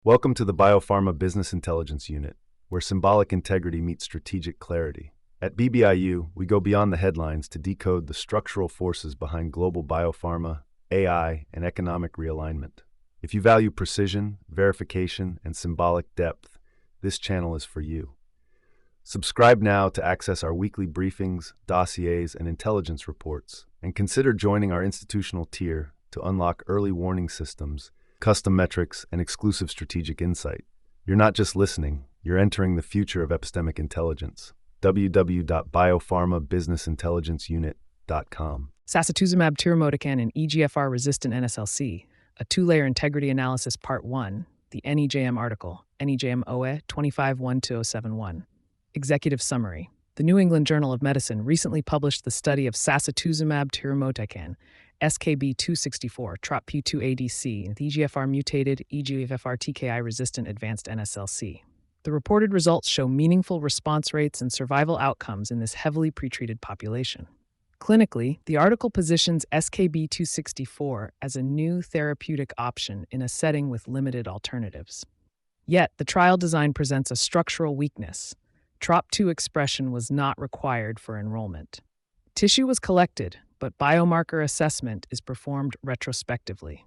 Welcome to the BioPharma Business Intelligence Unit, where symbolic integrity meets strategic clarity. At BBIU, we go beyond the headlines to decode the structural forces behind global biopharma, AI, and economic realignment. If you value precision, verification, and symbolic depth, this channel is for you. Subscribe now to access our weekly briefings, dossiers, and intelligence reports, and consider joining our institutional tier to unlock early warning systems, custom metrics, and exclusive strategic insight. You're not just listening, you're entering the future of epistemic intelligence. www.BioPharma-BusinessIntelligenceUnit.com. Sacituzumab Tirumotecan and EGFR-Resistant NSCLC, a two-layer integrity analysis Part 1, the NEJM article, NEJM OE 25-12071. Executive Summary. The New England Journal of Medicine recently published the study of Sacituzumab Tirumotecan, SKB264, TROP2 ADC, and EGFR-mutated, EGFR-TKI resistant advanced NSCLC. The reported results show meaningful response rates and survival outcomes in this heavily pretreated population. Clinically, the article positions SKB264 as a new therapeutic option in a setting with limited alternatives. Yet, the trial design presents a structural weakness. TROP2 expression was not required for enrollment. Tissue was collected, but biomarker assessment is performed retrospectively.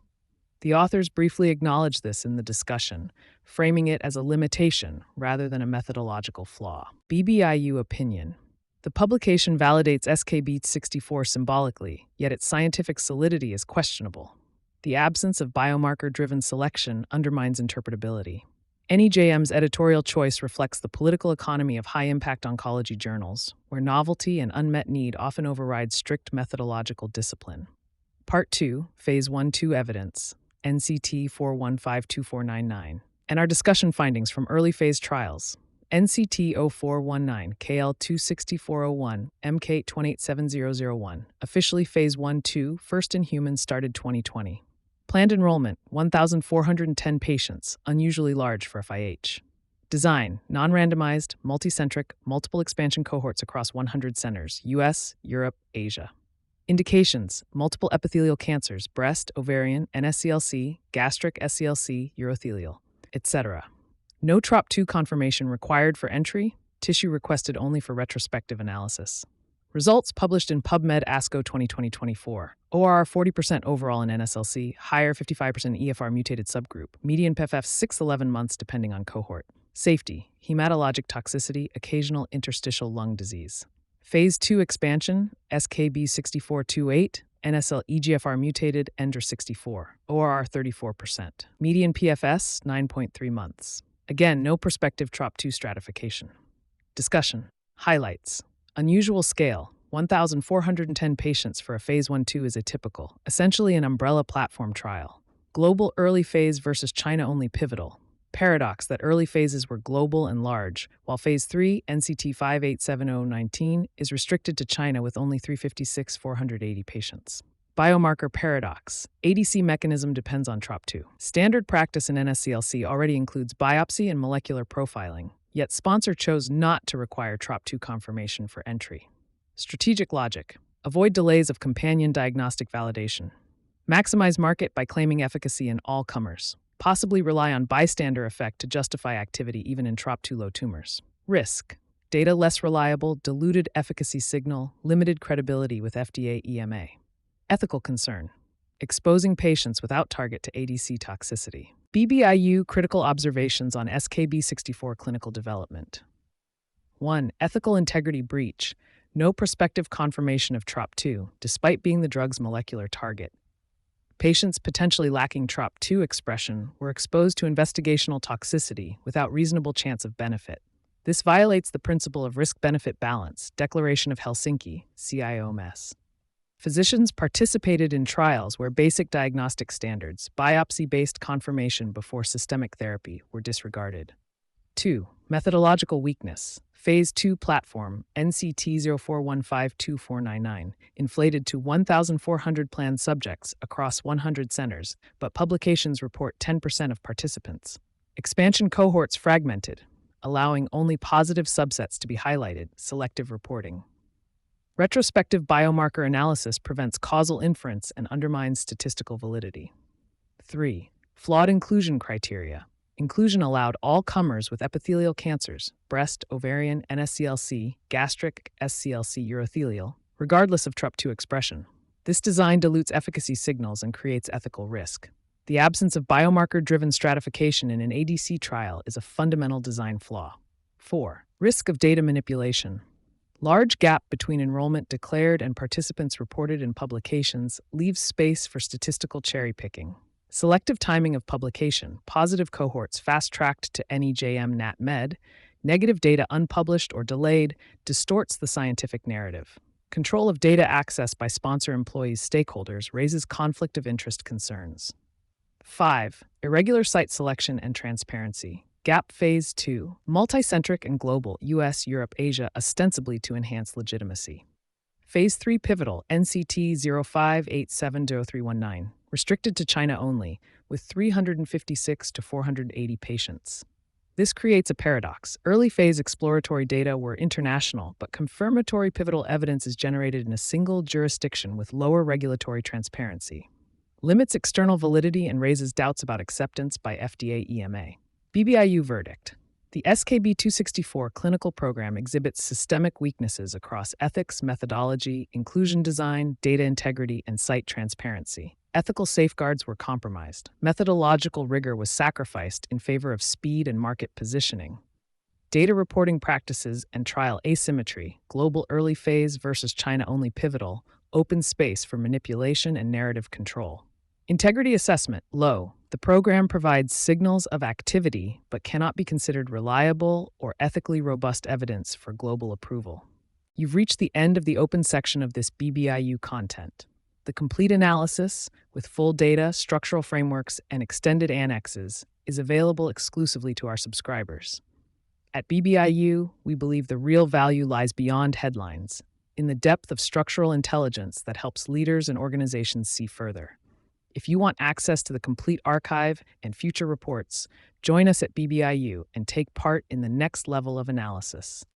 The authors briefly acknowledge this in the discussion, framing it as a limitation rather than a methodological flaw. BBIU opinion. The publication validates SKB64 symbolically, yet its scientific solidity is questionable. The absence of biomarker-driven selection undermines interpretability. NEJM's editorial choice reflects the political economy of high-impact oncology journals, where novelty and unmet need often override strict methodological discipline. Part 2, Phase 1-2 Evidence, NCT 4152499, and our discussion findings from early phase trials, NCT 0419, KL 26401, MK 287001, officially Phase 1-2, first in humans started 2020. Planned enrollment, 1,410 patients, unusually large for FIH. Design, non-randomized, multicentric, multiple expansion cohorts across 100 centers, US, Europe, Asia. Indications, multiple epithelial cancers, breast, ovarian, NSCLC, gastric SCLC, urothelial, etc. No TROP2 confirmation required for entry, tissue requested only for retrospective analysis. Results published in PubMed ASCO 2020-24. ORR 40% overall in NSCLC, higher 55% EGFR-mutated subgroup. Median PFS 6-11 months depending on cohort. Safety, hematologic toxicity, occasional interstitial lung disease. Phase 2 expansion, SKB6428, NSL EGFR-mutated, ENDR64. ORR 34%. Median PFS 9.3 months. Again, no prospective TROP2 stratification. Discussion. Highlights. Unusual scale, 1,410 patients for a Phase 1-2 is atypical, essentially an umbrella platform trial. Global early phase versus China-only pivotal. Paradox that early phases were global and large, while Phase 3, NCT 587019, is restricted to China with only 356,480 patients. Biomarker paradox. ADC mechanism depends on TROP2. Standard practice in NSCLC already includes biopsy and molecular profiling. Yet sponsor chose not to require TROP2 confirmation for entry. Strategic logic. Avoid delays of companion diagnostic validation. Maximize market by claiming efficacy in all comers. Possibly rely on bystander effect to justify activity even in TROP2 low tumors. Risk. Data less reliable, diluted efficacy signal, limited credibility with FDA EMA. Ethical concern. Exposing patients without target to ADC toxicity. BBIU critical observations on SKB64 clinical development. 1. Ethical integrity breach. No prospective confirmation of TROP2, despite being the drug's molecular target. Patients potentially lacking TROP2 expression were exposed to investigational toxicity without reasonable chance of benefit. This violates the principle of risk-benefit balance, Declaration of Helsinki, CIOMS. Physicians participated in trials where basic diagnostic standards, biopsy-based confirmation before systemic therapy, were disregarded. 2. Methodological weakness. Phase 2 platform, NCT 04152499, inflated to 1,400 planned subjects across 100 centers, but publications report 10% of participants. Expansion cohorts fragmented, allowing only positive subsets to be highlighted, selective reporting. Retrospective biomarker analysis prevents causal inference and undermines statistical validity. 3. Flawed inclusion criteria. Inclusion allowed all comers with epithelial cancers, breast, ovarian, NSCLC, gastric, SCLC, urothelial, regardless of TRP2 expression. This design dilutes efficacy signals and creates ethical risk. The absence of biomarker-driven stratification in an ADC trial is a fundamental design flaw. 4. Risk of data manipulation. Large gap between enrollment declared and participants reported in publications leaves space for statistical cherry-picking. Selective timing of publication, positive cohorts fast-tracked to NEJM-NAT-MED, negative data unpublished or delayed, distorts the scientific narrative. Control of data access by sponsor employees' stakeholders raises conflict of interest concerns. 5. Irregular site selection and transparency. GAP Phase 2. Multicentric and global, US, Europe, Asia, ostensibly to enhance legitimacy. Phase 3 pivotal, NCT 05870319. Restricted to China only, with 356 to 480 patients. This creates a paradox. Early phase exploratory data were international, but confirmatory pivotal evidence is generated in a single jurisdiction with lower regulatory transparency. Limits external validity and raises doubts about acceptance by FDA EMA. BBIU verdict. The SKB264 clinical program exhibits systemic weaknesses across ethics, methodology, inclusion design, data integrity, and site transparency. Ethical safeguards were compromised. Methodological rigor was sacrificed in favor of speed and market positioning. Data reporting practices and trial asymmetry, global early phase versus China-only pivotal, open space for manipulation and narrative control. Integrity assessment, low. The program provides signals of activity but cannot be considered reliable or ethically robust evidence for global approval. You've reached the end of the open section of this BBIU content. The complete analysis, with full data, structural frameworks, and extended annexes, is available exclusively to our subscribers. At BBIU, we believe the real value lies beyond headlines, in the depth of structural intelligence that helps leaders and organizations see further. If you want access to the complete archive and future reports, join us at BBIU and take part in the next level of analysis.